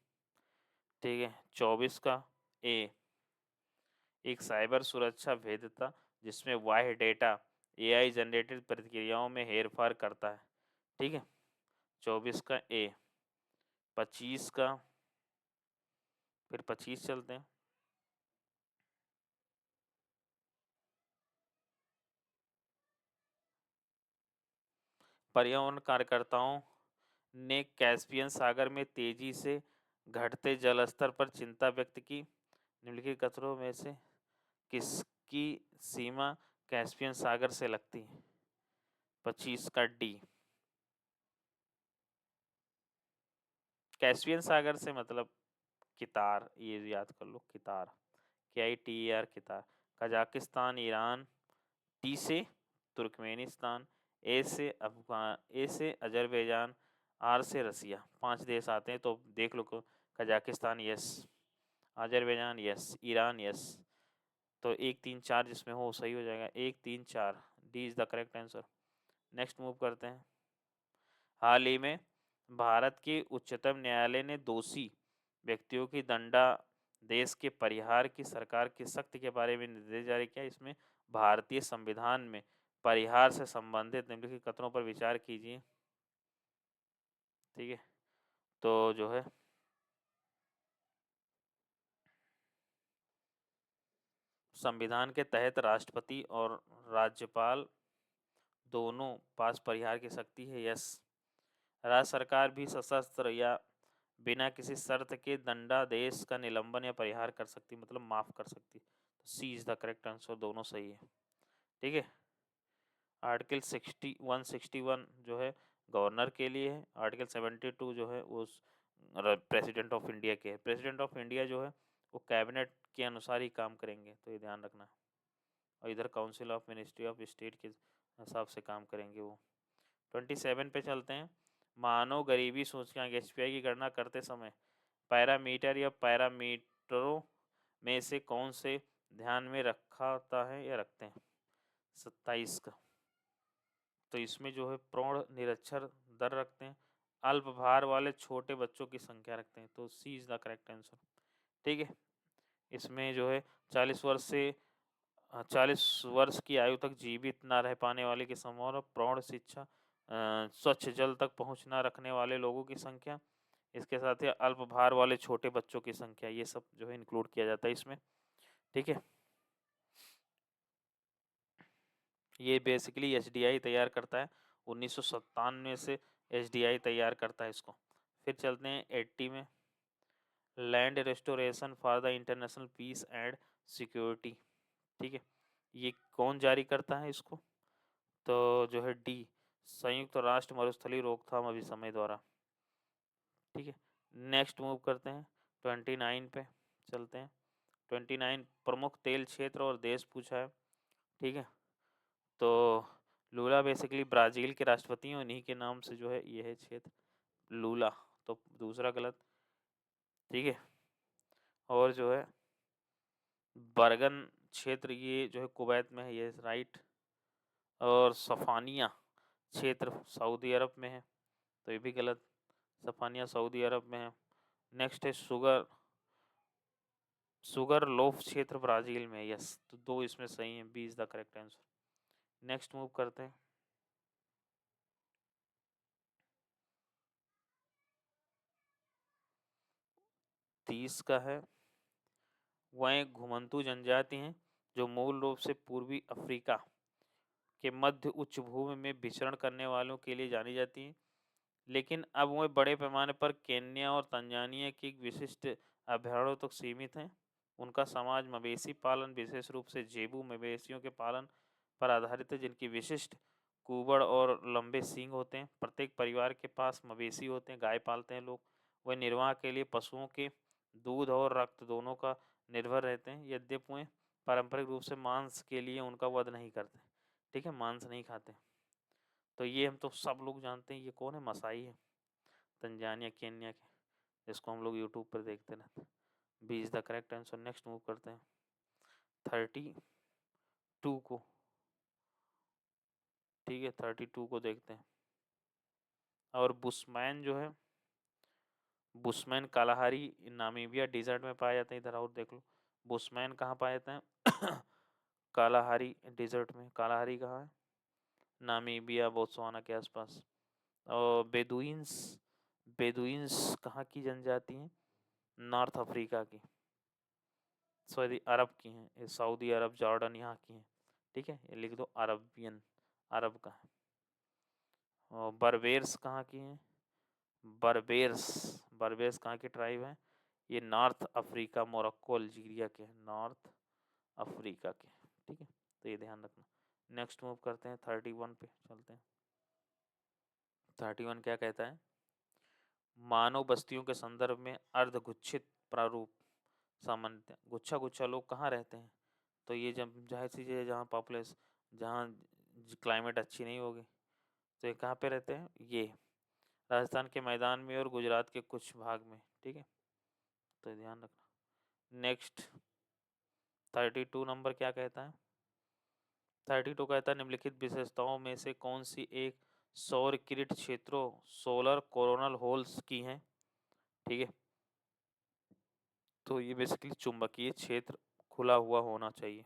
ठीक है। 24 का ए, एक साइबर सुरक्षा भेद्यता जिसमें बाह्य डेटा AI जनरेटेड प्रतिक्रियाओं में हेरफेर करता है, ठीक है। 24 का ए। 25 का, फिर 25 चलते हैं, पर्यावरण कार्यकर्ताओं ने कैस्पियन सागर में तेजी से घटते जल स्तर पर चिंता व्यक्त की। निम्नलिखित कथनों में से किसकी सीमा कैस्पियन सागर से लगती है? 25 का डी। कैस्पियन सागर से मतलब कितार, ये याद कर लो, कितार, KITAR, कितार। Kazakhstan, Iran. टी से तुर्कमेनिस्तान, ए से अजरबैजान, आर से रसिया। 5 देश आते हैं तो देख लो। Kazakhstan yes, Azerbaijan yes, Iran yes. तो 1 3 4 जिसमें हो सही हो जाएगा। 1 3 4 D is the correct answer. Next move करते हैं। हाल ही में भारत के उच्चतम न्यायालय ने दोषी व्यक्तियों की दंडादेश के परिहार की सरकार की सख्ती के बारे में निर्देश जारी किया। इसमें भारतीय संविधान में परिहार से संबंधित निम्नलिखित कथनों पर विचार कीजिए। ठीक है, तो जो है संविधान के तहत राष्ट्रपति और राज्यपाल दोनों पास परिहार की शक्ति है। यस, राज्य सरकार भी सशस्त्र या बिना किसी शर्त के दंडादेश का निलंबन या परिहार कर सकती, मतलब माफ कर सकती। सी इज द करेक्ट आंसर, दोनों सही है। ठीक है, आर्टिकल 161 जो है गवर्नर के लिए है। आर्टिकल 72 जो है वो प्रेसिडेंट ऑफ इंडिया के है। प्रेसिडेंट ऑफ इंडिया जो है वो कैबिनेट के अनुसार ही काम करेंगे, तो ये ध्यान रखना। और इधर council of ministry of state के हिसाब से काम करेंगे वो। 27 पे चलते हैं। मानव गरीबी सूचकांक HPI की गणना करते समय पैरामीटर या पैरामीटरों में से कौन से ध्यान में रखाता है या रखते हैं? 27 का। तो इसमें जो है प्रौढ़ निरक्षर दर रखते हैं, अल्प भार वाले छोटे बच्चों की संख्या रखते हैं। तो C is the correct answer. ठीक है, इसमें जो है 40 वर्ष की आयु तक जीवित ना रह पाने वाले की समूह और प्रौढ़ शिक्षा, स्वच्छ जल तक पहुंच ना रखने वाले लोगों की संख्या, इसके साथ ही अल्प भार वाले छोटे बच्चों की संख्या, ये सब जो है इंक्लूड किया जाता है इसमें। ठीक है, ये बेसिकली HDI तैयार करता है। 1997 से HDI तैयार करता है इसको। फिर चलते हैं 80 में। Land restoration for the international peace and security. ठीक है, ये कौन जारी करता है इसको? तो जो है डी, संयुक्त राष्ट्र मरुस्थलीय रोकथाम अभिसमय द्वारा। ठीक है, नेक्स्ट मूव करते हैं। 29 पे चलते हैं। 29 प्रमुख तेल क्षेत्र और देश पूछा है। ठीक है, तो लूला बेसिकली ब्राज़ील के राष्ट्रपति हैं, उन्हीं के नाम से जो है ये है क्षेत्र लूला। तो दूसरा गलत। ठीक है, और जो है बर्गन क्षेत्र ये जो है कुवैत में है, ये राइट। और सफ़ानिया क्षेत्र सऊदी अरब में है, तो ये भी गलत। सफ़ानिया सऊदी अरब में है। नेक्स्ट है सुगर लोफ क्षेत्र ब्राज़ील में है। यस, तो 2 इसमें सही हैं, B is the correct answer. Next move करते हैं। तीस का है, वह घुमंतू जनजाति हैं जो मूल रूप से पूर्वी अफ्रीका के मध्य उच्च भूमि में विचरण करने वालों के लिए जानी जाती हैं, लेकिन अब वह बड़े पैमाने पर केन्या और तंजानिया के विशिष्ट अभयारण्यों तक सीमित हैं। उनका समाज मवेशी पालन, विशेष रूप से जेबू मवेशियों के पालन पर आधारित है, जिनकी विशिष्ट कुबड़ और लंबे सींग होते हैं। प्रत्येक परिवार के पास मवेशी होते हैं, गाय पालते हैं लोग। वह निर्वाह के लिए पशुओं के दूध और रक्त दोनों का निर्भर रहते हैं, यद्यपि वे पारंपरिक रूप से मांस के लिए उनका वध नहीं करते। ठीक है, मांस नहीं खाते। तो ये हम तो सब लोग जानते हैं, ये कौन है? मसाई है, तंजानिया केन्या के, जिसको हम लोग यूट्यूब पर देखते रहते हैं। B is the correct answer. Next move करते हैं 32 को। ठीक है, 32 को देखते हैं। और बुशमैन जो है, बुशमैन कालाहारी नामीबिया डिजर्ट में पाए जाते हैं। इधर और देख लो, बुशमैन कहाँ पाए जाते हैं? कालाहारी डिजर्ट में। कालाहारी कहाँ है? नामीबिया बोत्सवाना के आसपास। और बेदुइन्स, बेदुइन्स कहाँ की जनजाति हैं? नॉर्थ अफ्रीका की, सॉरी अरब की हैं। ये सऊदी अरब, जॉर्डन यहाँ की हैं। ठीक है, ये लिख दो अरबियन, अरब का है। और बर्बेर्स कहाँ की हैं? बर्बेर्स, बर्बेर्स कहाँ की ट्राइब है? ये नॉर्थ अफ्रीका, मोरक्को, अल्जीरिया के हैं, नॉर्थ अफ्रीका के। ठीक है, तो ये ध्यान रखना। नेक्स्ट मूव करते हैं, 31 पे चलते हैं। 31 क्या कहता है? मानव बस्तियों के संदर्भ में अर्धगुच्छित प्रारूप सामान्यतः गुच्छा गुच्छा लोग कहाँ रहते हैं? तो ये जब जाहिर सी चीज़ है, जहाँ पॉपुलेस, जहाँ क्लाइमेट अच्छी नहीं होगी, तो ये कहाँ पे रहते हैं? ये राजस्थान के मैदान में और गुजरात के कुछ भाग में। ठीक है, तो ध्यान रखना। नेक्स्ट 32 नंबर क्या कहता है? 32 कहता है निम्नलिखित विशेषताओं में से कौन सी एक सौर किरणित क्षेत्रों सोलर कोरोनल होल्स की हैं? ठीक है, तो ये बेसिकली चुंबकीय क्षेत्र खुला हुआ होना चाहिए।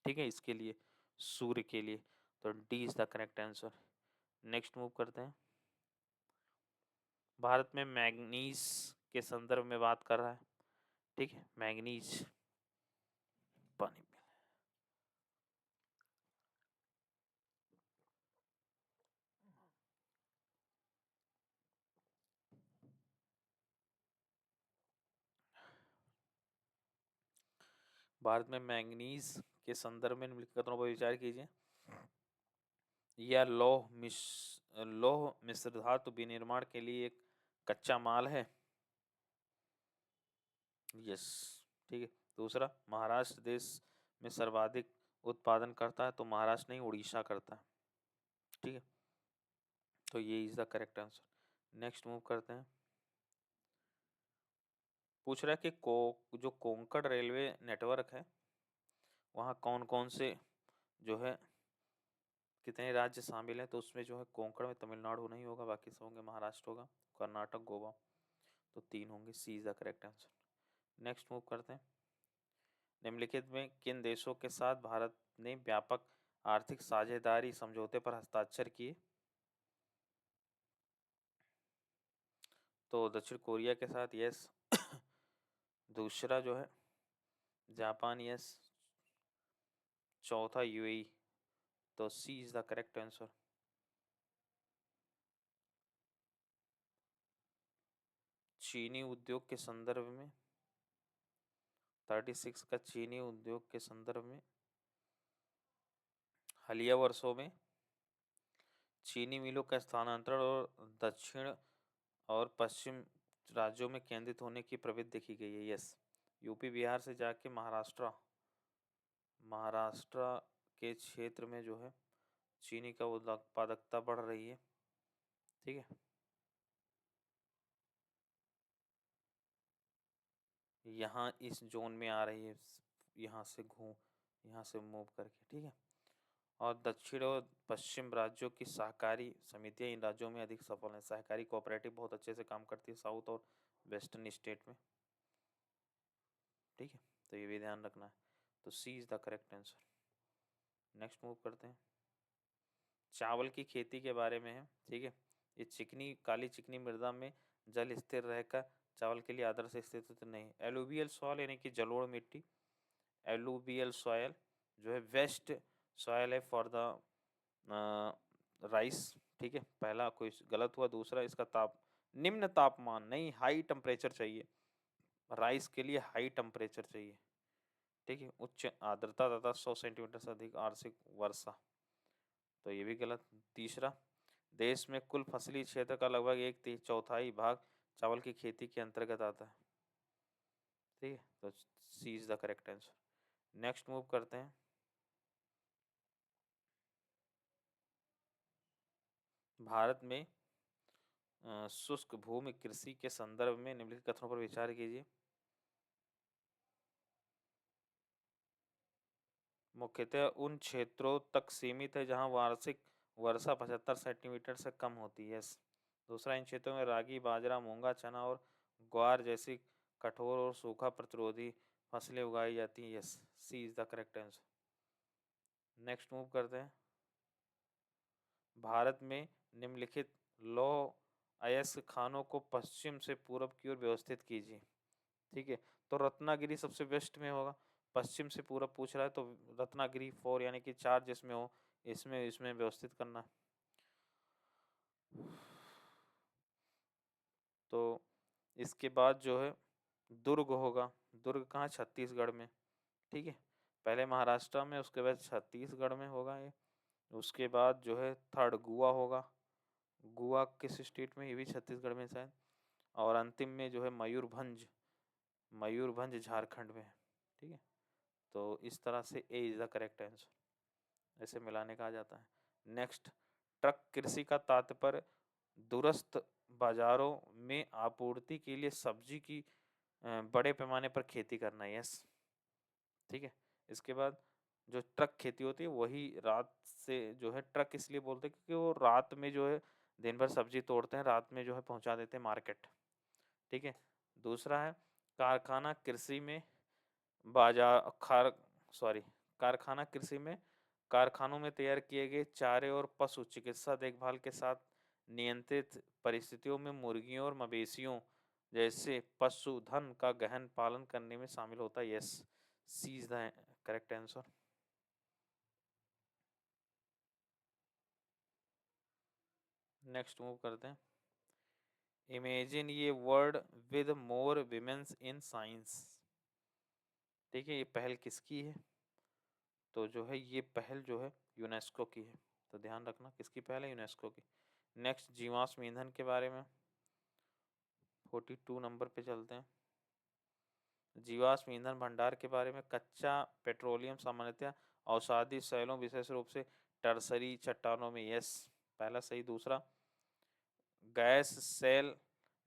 ठीक है, इसके लिए, सूर्य के लिए, तो D is the correct answer. Next move करते हैं। भारत में मैग्नीज के संदर्भ में बात कर रहा है। ठीक है, मैग्नीज पानी में। भारत में मैंगनीज के संदर्भ में निम्नलिखित कथनों पर विचार कीजिए। यह लौह मिश्र धातु विनिर्माण के लिए एक कच्चा माल है। यस, ठीक है। दूसरा, महाराष्ट्र देश में सर्वाधिक उत्पादन करता है, तो महाराष्ट्र नहीं, उड़ीसा करता है। ठीक है, तो ये is the correct answer. Next move करते हैं। पूछ रहा है कि जो कोंकण रेलवे नेटवर्क है, वहाँ कौन कौन से जो है कितने राज्य शामिल हैं? तो उसमें जो है कोंकण में तमिलनाडु नहीं होगा, बाकी सब होंगे, महाराष्ट्र होगा, कर्नाटक, गोवा, तो 3 होंगे। C is the correct answer. Next move करते हैं। निम्नलिखित में किन देशों के साथ भारत ने व्यापक आर्थिक साझेदारी समझौते पर हस्ताक्षर किए? तो दक्षिण कोरिया के साथ यस। दूसरा जो है जापान, यस। चौथा यूएई, तो C is the correct answer. चीनी उद्योग के संदर्भ में 36 का चीनी उद्योग के संदर्भ में हालिया वर्षों में चीनी मिलों का स्थानांतरण और दक्षिण और पश्चिम राज्यों में केंद्रित होने की प्रवृत्ति देखी गई है। यस, यूपी बिहार से जाके महाराष्ट्र, महाराष्ट्र के क्षेत्र में जो है चीनी का उत्पादकता बढ़ रही है। ठीक है, यहाँ इस जोन में आ रही है, यहाँ से मूव करके। ठीक है, और दक्षिण और पश्चिम राज्यों की सहकारी समितियां इन राज्यों में अधिक सफल हैं। सहकारी कोऑपरेटिव बहुत अच्छे से काम करती है साउथ और वेस्टर्न स्टेट में। ठीक है, तो ये भी ध्यान रखना है। तो C is the correct answer. Next move करते हैं। चावल की खेती के बारे में है। ठीक है, ये चिकनी, काली चिकनी मृदा में जल स्थिर रहकर चावल के लिए आदर्श स्थिति नहीं। एलुवियल सॉइल यानी कि जलोढ़ मिट्टी, एलुवियल सॉइल जो है वेस्ट सॉइल है फॉर द राइस। ठीक है, पहला कोई गलत हुआ। दूसरा, इसका निम्न तापमान नहीं, हाई टेम्परेचर चाहिए। राइस के लिए हाई टेम्परेचर चाहिए। ठीक है, उच्च आर्द्रता तथा 100 सेंटीमीटर से अधिक वार्षिक वर्षा, तो ये भी गलत। तीसरा, देश में कुल फसली क्षेत्र का लगभग 1/4 भाग चावल की खेती के अंतर्गत आता है। ठीक है, तो C is the correct answer. Next move करते हैं। भारत में शुष्क भूमि कृषि के संदर्भ में निम्नलिखित कथनों पर विचार कीजिए। मुख्यतः उन क्षेत्रों तक सीमित है जहां वार्षिक वर्षा 75 सेंटीमीटर से कम होती है। दूसरा, इन क्षेत्रों में रागी, बाजरा, मूंगा, चना और ग्वार जैसी कठोर और सूखा प्रतिरोधी फसलें उगाई जाती हैं। Yes, C is the correct answer. Next move करते हैं। भारत में निम्नलिखित लौह अयस्क खानों को पश्चिम से पूर्व की ओर व्यवस्थित कीजिए। ठीक है, तो रत्नागिरी सबसे वेस्ट में होगा। पश्चिम से पूरब पूछ रहा है, तो रत्नागिरी 4 यानी कि 4 जिसमें हो, इसमें इसमें व्यवस्थित करना है। तो इसके बाद जो है दुर्ग होगा। दुर्ग कहाँ? छत्तीसगढ़ में। ठीक है, पहले महाराष्ट्र में, उसके बाद छत्तीसगढ़ में होगा ये। उसके बाद जो है थर्ड गोवा होगा। गोवा किस स्टेट में? ये भी छत्तीसगढ़ में शायद। और अंतिम में जो है मयूरभंज। मयूरभंज झारखंड में है। ठीक है, तो इस तरह से ए इज द करेक्ट आंसर, ऐसे मिलाने का आ जाता है। नेक्स्ट, ट्रक कृषि का तात्पर्य दूरस्थ बाजारों में आपूर्ति के लिए सब्जी की बड़े पैमाने पर खेती करना। यस, ठीक है। इसके बाद जो ट्रक खेती होती है वही रात से जो है, ट्रक इसलिए बोलते हैं क्योंकि वो रात में जो है दिन भर सब्जी तोड़ते हैं, रात में जो है पहुंचा देते हैं मार्केट। ठीक है, दूसरा है कारखाना कृषि में बाजार खार सॉरी कारखाना कृषि में कारखानों में तैयार किए गए चारे और पशु चिकित्सा देखभाल के साथ नियंत्रित परिस्थितियों में मुर्गियों और मवेशियों जैसे पशुधन का गहन पालन करने में शामिल होता है। Yes, C is the correct answer. Next move करते हैं। इमेजिन ये world with more womens in science. ठीक है, ये पहल किसकी है? तो जो है ये पहल जो है यूनेस्को की है। तो ध्यान रखना किसकी पहल है? यूनेस्को की। नेक्स्ट, जीवाश्म ईंधन के बारे में 42 नंबर पे चलते हैं। जीवाश्म ईंधन भंडार के बारे में, कच्चा पेट्रोलियम सामान्यतः औषधि शैलों विशेष रूप से टर्सरी चट्टानों में। यस, पहला सही। दूसरा, गैस सेल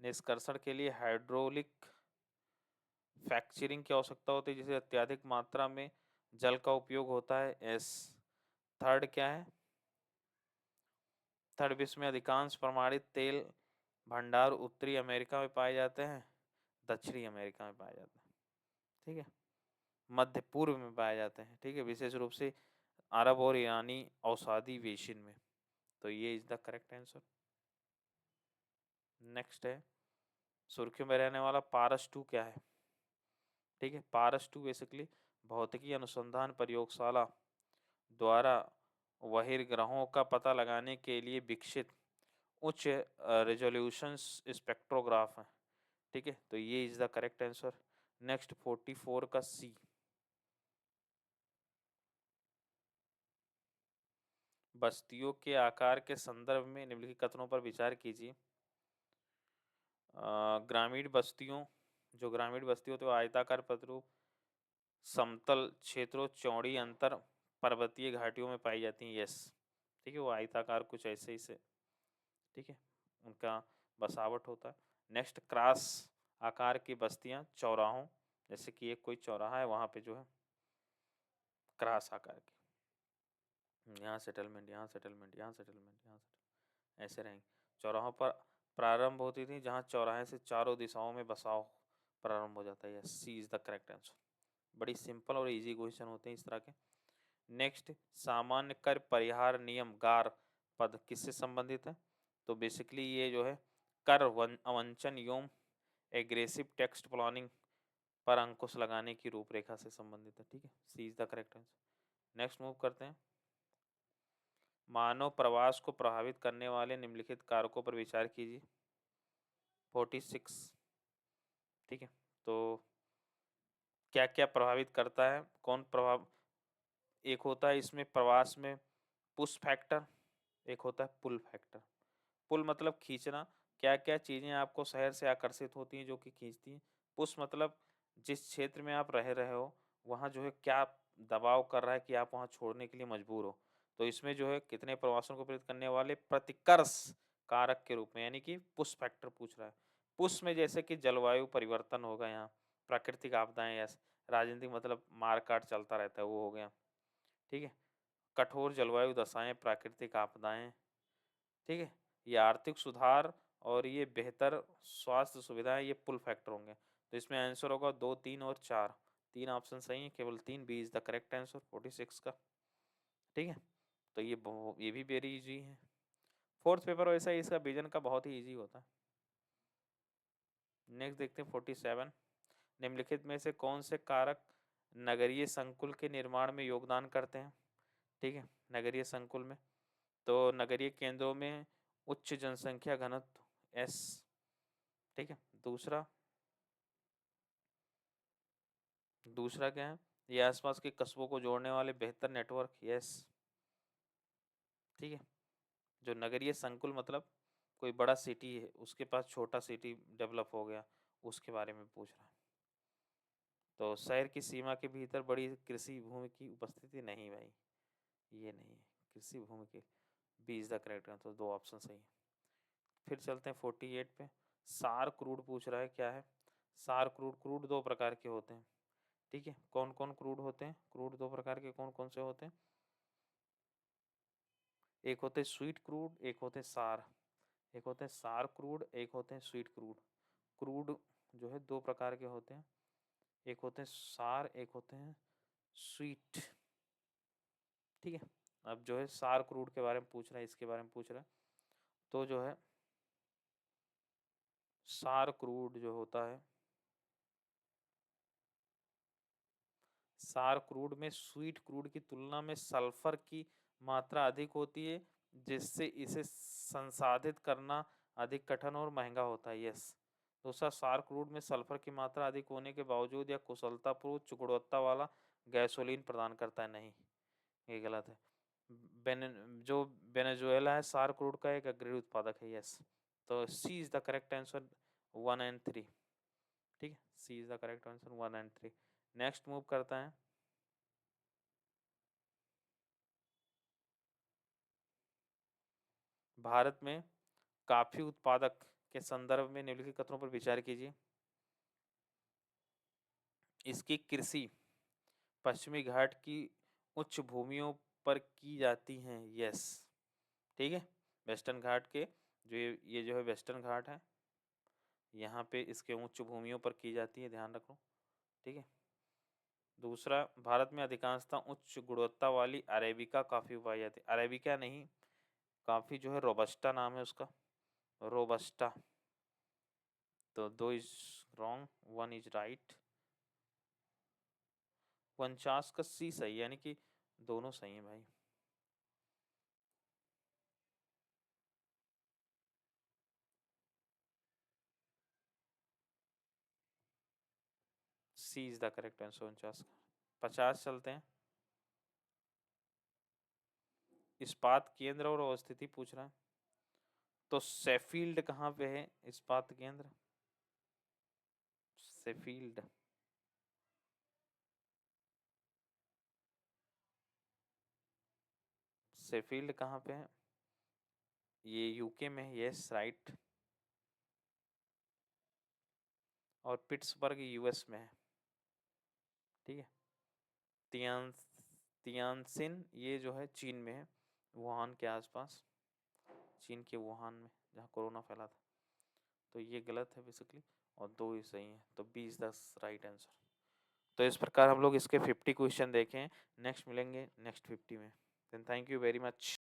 निष्कर्षण के लिए हाइड्रोलिक फ्रैक्चरिंग की आवश्यकता होती है जिसे अत्यधिक मात्रा में जल का उपयोग होता है। एस। थर्ड क्या है? थर्ड, विश्व में अधिकांश प्रमाणित तेल भंडार उत्तरी अमेरिका में पाए जाते हैं, दक्षिणी अमेरिका में पाए जाते हैं। ठीक है, मध्य पूर्व में पाए जाते हैं। ठीक है, विशेष रूप से अरब और ईरानी औषधि बेसिन में। तो ये is the correct answer. Next है, सुर्खियों में रहने वाला पारस 2 क्या है? ठीक है, पारस 2 बेसिकली भौतिकी अनुसंधान प्रयोगशाला द्वारा बहिर्ग्रहों का पता लगाने के लिए विकसित उच्च रेजोल्यूशन स्पेक्ट्रोग्राफ है। ठीक है, तो ये is the correct answer. Next 44 का सी। बस्तियों के आकार के संदर्भ में निम्नलिखित कथनों पर विचार कीजिए। ग्रामीण बस्तियों, जो ग्रामीण बस्ती होती है वो आयताकार प्रतिरूप समतल क्षेत्रों चौड़ी अंतर पर्वतीय घाटियों में पाई जाती हैं। यस, ठीक है, वो आयताकार कुछ ऐसे ही से, ठीक है, उनका बसावट होता है। नेक्स्ट, क्रॉस आकार की बस्तियां चौराहों, जैसे कि एक कोई चौराहा है वहां पे जो है क्रॉस आकार की, यहाँ सेटलमेंट, यहाँ सेटलमेंट, यहाँ सेटलमेंट, यहाँ सेटलमेंट, ऐसे रहेंगे। चौराहों पर प्रारंभ होती थी जहाँ चौराहे से चारों दिशाओं में बसाव प्रारंभ हो जाता है। C is the correct answer. बड़ी सिंपल और इजी क्वेश्चन होते हैं इस तरह के। नेक्स्ट, सामान्य कर परिहार नियम गार पद किससे संबंधित है? तो बेसिकली ये जो है कर अवंचन एवं एग्रेसिव टेक्स्ट प्लानिंग पर अंकुश लगाने की रूपरेखा से संबंधित है। ठीक है, C is the correct answer. Next move करते हैं। मानव प्रवास को प्रभावित करने वाले निम्नलिखित कारकों पर विचार कीजिए। 46। ठीक है, तो क्या क्या प्रभावित करता है? कौन प्रभाव? एक होता है इसमें प्रवास में पुश फैक्टर, एक होता है पुल फैक्टर। पुल मतलब खींचना, क्या क्या चीज़ें आपको शहर से आकर्षित होती हैं जो कि खींचती हैं। पुश मतलब जिस क्षेत्र में आप रह रहे हो वहाँ जो है क्या दबाव कर रहा है कि आप वहाँ छोड़ने के लिए मजबूर हो। तो इसमें जो है कितने प्रवासन को प्रेरित करने वाले प्रतिकर्ष कारक के रूप में, यानी कि पुश फैक्टर पूछ रहा है। पुश में जैसे कि जलवायु परिवर्तन होगा, यहाँ प्राकृतिक आपदाएं या राजनीतिक मतलब मारकाट चलता रहता है वो हो गया। ठीक है, कठोर जलवायु दशाएं, प्राकृतिक आपदाएं। ठीक है, ये आर्थिक सुधार और ये बेहतर स्वास्थ्य सुविधाएं, ये पुल फैक्टर होंगे। तो इसमें आंसर होगा 2, 3 और 4। 3 ऑप्शन सही है, केवल 3, B is the correct answer 46 का। ठीक है, तो ये भी वेरी इजी है। फोर्थ पेपर वैसा ही इसका विजन का बहुत ही इजी होता है। नेक्स्ट देखते हैं 47। निम्नलिखित में से कौन से कारक नगरीय संकुल के निर्माण में योगदान करते हैं? ठीक है, नगरीय संकुल में तो नगरीय केंद्रों में उच्च जनसंख्या घनत्व S, ठीक है। दूसरा क्या है, ये आसपास के कस्बों को जोड़ने वाले बेहतर नेटवर्क, यस, ठीक है। जो नगरीय संकुल मतलब कोई बड़ा सिटी है उसके पास छोटा सिटी डेवलप हो गया, उसके बारे में पूछ रहा है। तो शहर की सीमा के भीतर बड़ी कृषि भूमि की उपस्थिति नहीं भाई, ये नहीं है कृषि भूमि के। B is the correct answer, दो ऑप्शन सही है। फिर चलते हैं 48 पे। सार क्रूड पूछ रहा है, क्या है सार क्रूड? क्रूड दो प्रकार के होते हैं, ठीक है। कौन कौन क्रूड होते हैं? क्रूड दो प्रकार के कौन कौन से होते हैं? एक होते हैं स्वीट क्रूड, एक होते हैं सार। एक होते हैं सार क्रूड, एक होते हैं स्वीट क्रूड। क्रूड जो है दो प्रकार के होते हैं, एक होते हैं सार, एक होते हैं स्वीट, ठीक है। अब जो है सार क्रूड के बारे में पूछ रहा है, इसके बारे में पूछ रहा है। तो जो है सार क्रूड जो होता है, सार क्रूड में स्वीट क्रूड की तुलना में सल्फर की मात्रा अधिक होती है, जिससे इसे संसाधित करना अधिक कठिन और महंगा होता है, यस। दूसरा, सार क्रूड में सल्फर की मात्रा अधिक होने के बावजूद या कुशलतापूर्वक उच्च गुणवत्ता वाला गैसोलीन प्रदान करता है, नहीं, ये गलत है। जो वेनेजुएला है सार क्रूड का एक अग्रणी उत्पादक है, यस। तो C is the correct answer, 1 and 3, ठीक है। C is the correct answer, 1 and 3। Next move करता है। भारत में कॉफी उत्पादक के संदर्भ में निम्नलिखित कथनों पर विचार कीजिए। इसकी कृषि पश्चिमी घाट की उच्च भूमियों पर की जाती है, यस, ठीक है। वेस्टर्न घाट के जो ये जो है वेस्टर्न घाट है, यहाँ पे इसके उच्च भूमियों पर की जाती है, ध्यान रखो, ठीक है। दूसरा, भारत में अधिकांशतः उच्च गुणवत्ता वाली अरेबिका कॉफी उगाई जाती है। अरेबिका नहीं, कॉफी जो है रोबस्टा नाम है उसका, रोबस्टा। तो दो इज रॉन्ग, 1 is right। 49 का सी सही है, यानी कि दोनों सही है भाई। C is the correct answer, 49 का। 50 चलते हैं। इस्पात केंद्र और अवस्थिति पूछ रहा है। तो शेफील्ड कहाँ पे है इस्पात केंद्र? शेफील्ड, शेफील्ड कहाँ पे है? ये यूके में है, यस, राइट। और पिट्सबर्ग यूएस में है, ठीक है। तियानसिन ये जो है चीन में है, वुहान के आसपास, चीन के वुहान में, जहाँ कोरोना फैला था। तो ये गलत है बेसिकली, और दो ही सही है, तो 20 राइट आंसर। तो इस प्रकार हम लोग इसके 50 क्वेश्चन देखें। नेक्स्ट मिलेंगे नेक्स्ट 50 में। Then thank you very much.